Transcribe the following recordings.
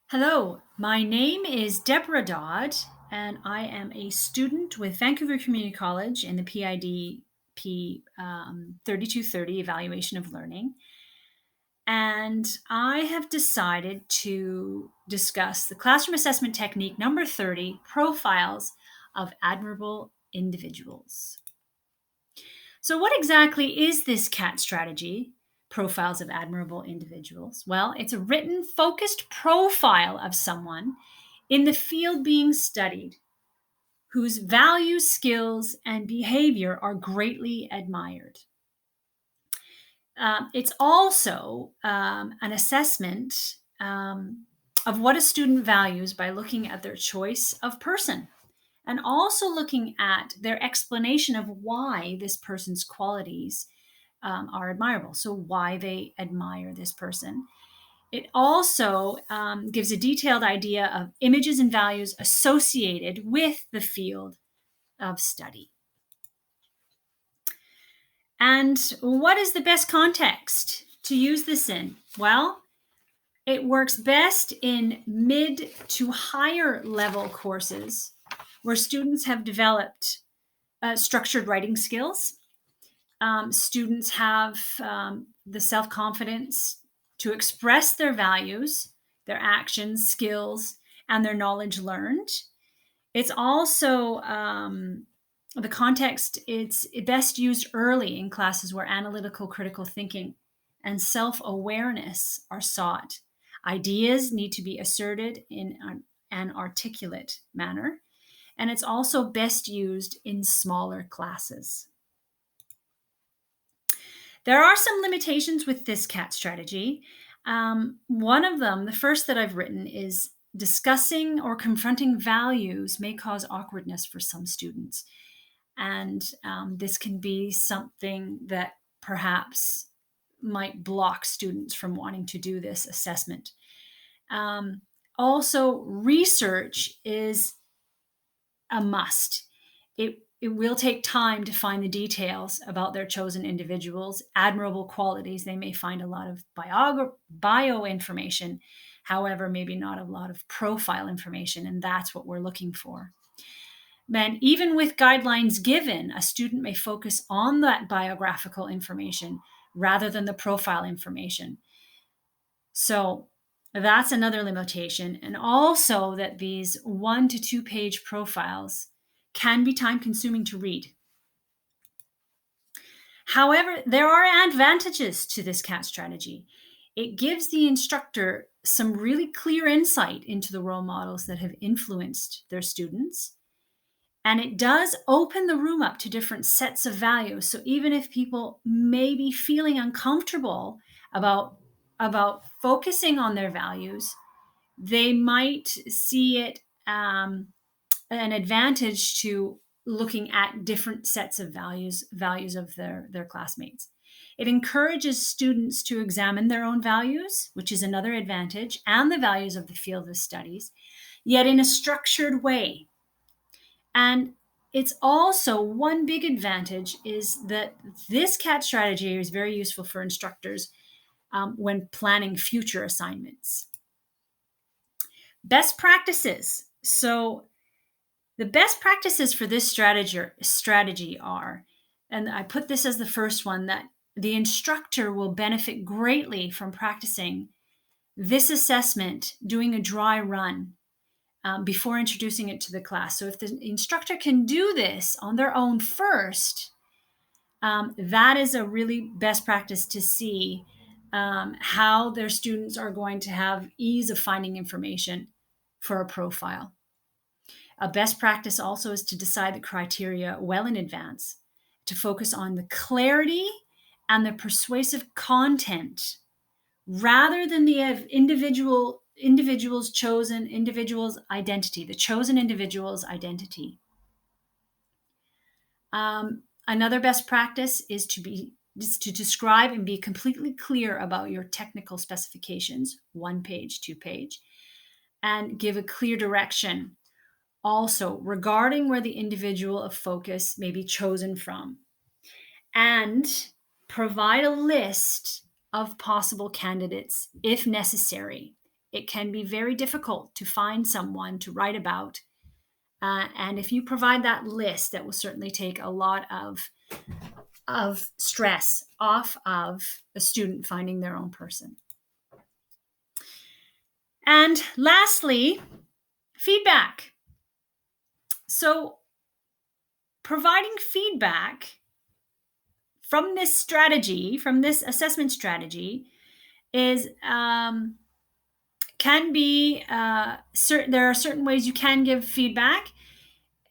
Hello, my name is Deborah Dodd, and I am a student with Vancouver Community College in the PIDP 3230 Evaluation of Learning. And I have decided to discuss the classroom assessment technique number 30, profiles of admirable individuals. So, what exactly is this CAT strategy, profiles of admirable individuals? Well, it's a written, focused profile of someone in the field being studied whose values, skills, and behavior are greatly admired. It's also an assessment of what a student values by looking at their choice of person and also looking at their explanation of why this person's qualities are admirable. So, why they admire this person. It also gives a detailed idea of images and values associated with the field of study. And what is the best context to use this in? Well, it works best in mid to higher level courses where students have developed structured writing skills. Students have the self confidence to express their values, their actions, skills, and their knowledge learned. It's also the context, it's best used early in classes where analytical critical thinking and self awareness are sought. Ideas need to be asserted in an articulate manner, and it's also best used in smaller classes. There are some limitations with this CAT strategy. One of them, the first that I've written, is discussing or confronting values may cause awkwardness for some students. And this can be something that perhaps might block students from wanting to do this assessment. Also, research is a must. It will take time to find the details about their chosen individuals, admirable qualities. They may find a lot of bio information, however, maybe not a lot of profile information, and that's what we're looking for. And even with guidelines given, a student may focus on that biographical information rather than the profile information. So that's another limitation. And also that these 1 to 2 page profiles can be time consuming to read. However, there are advantages to this CAT strategy. It gives the instructor some really clear insight into the role models that have influenced their students. And it does open the room up to different sets of values. So even if people may be feeling uncomfortable about, focusing on their values, they might see it an advantage to looking at different sets of values of their classmates. It encourages students to examine their own values, which is another advantage, and the values of the field of studies, yet in a structured way. And it's also one big advantage is that this CAT strategy is very useful for instructors when planning future assignments. Best practices. So the best practices for this strategy are, and I put this as the first one, that the instructor will benefit greatly from practicing this assessment, doing a dry run before introducing it to the class. So if the instructor can do this on their own first, that is a really best practice to see how their students are going to have ease of finding information for a profile. A best practice also is to decide the criteria well in advance, to focus on the clarity and the persuasive content rather than the individual's identity, the chosen individual's identity. Another best practice is to describe and be completely clear about your technical specifications, 1 page, 2 page, and give a clear direction also regarding where the individual of focus may be chosen from, and provide a list of possible candidates if necessary, it can be very difficult to find someone to write about. And if you provide that list, that will certainly take a lot of stress off of a student finding their own person. And lastly, feedback. So providing feedback from this strategy, from this assessment strategy, is can be there are certain ways you can give feedback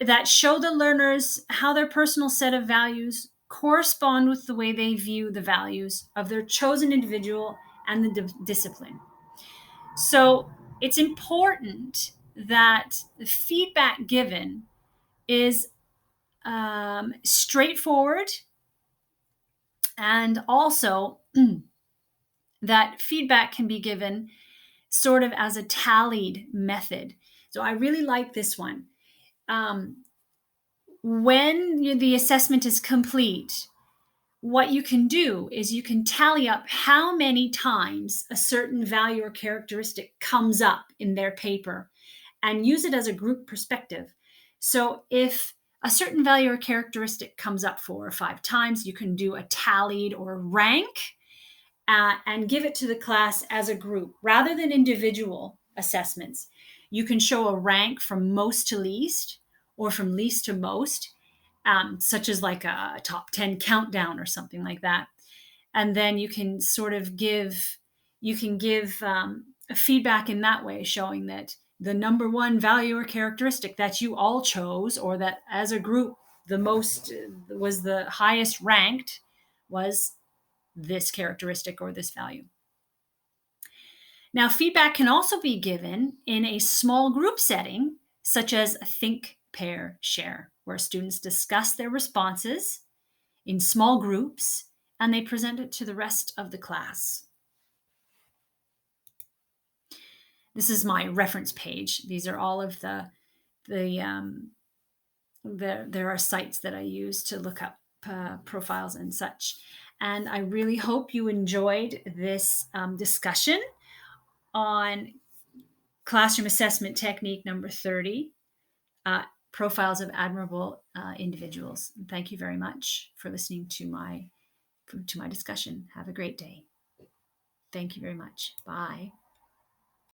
that show the learners how their personal set of values correspond with the way they view the values of their chosen individual and the discipline. So it's important that the feedback given is straightforward, and also that feedback can be given sort of as a tallied method. So I really like this one. When the assessment is complete, what you can do is you can tally up how many times a certain value or characteristic comes up in their paper and use it as a group perspective. So if a certain value or characteristic comes up 4 or 5 times, you can do a tallied or rank and give it to the class as a group rather than individual assessments. You can show a rank from most to least or from least to most, such as like a top 10 countdown or something like that. And then you can sort of give a feedback in that way, showing that the number one value or characteristic that you all chose, or that as a group the most was the highest ranked, was this characteristic or this value. Now, feedback can also be given in a small group setting, such as a think, pair, share, where students discuss their responses in small groups and they present it to the rest of the class. This is my reference page. These are all of there are sites that I use to look up profiles and such. And I really hope you enjoyed this discussion on classroom assessment technique number 30, profiles of admirable individuals. And thank you very much for listening to my discussion. Have a great day. Thank you very much. Bye.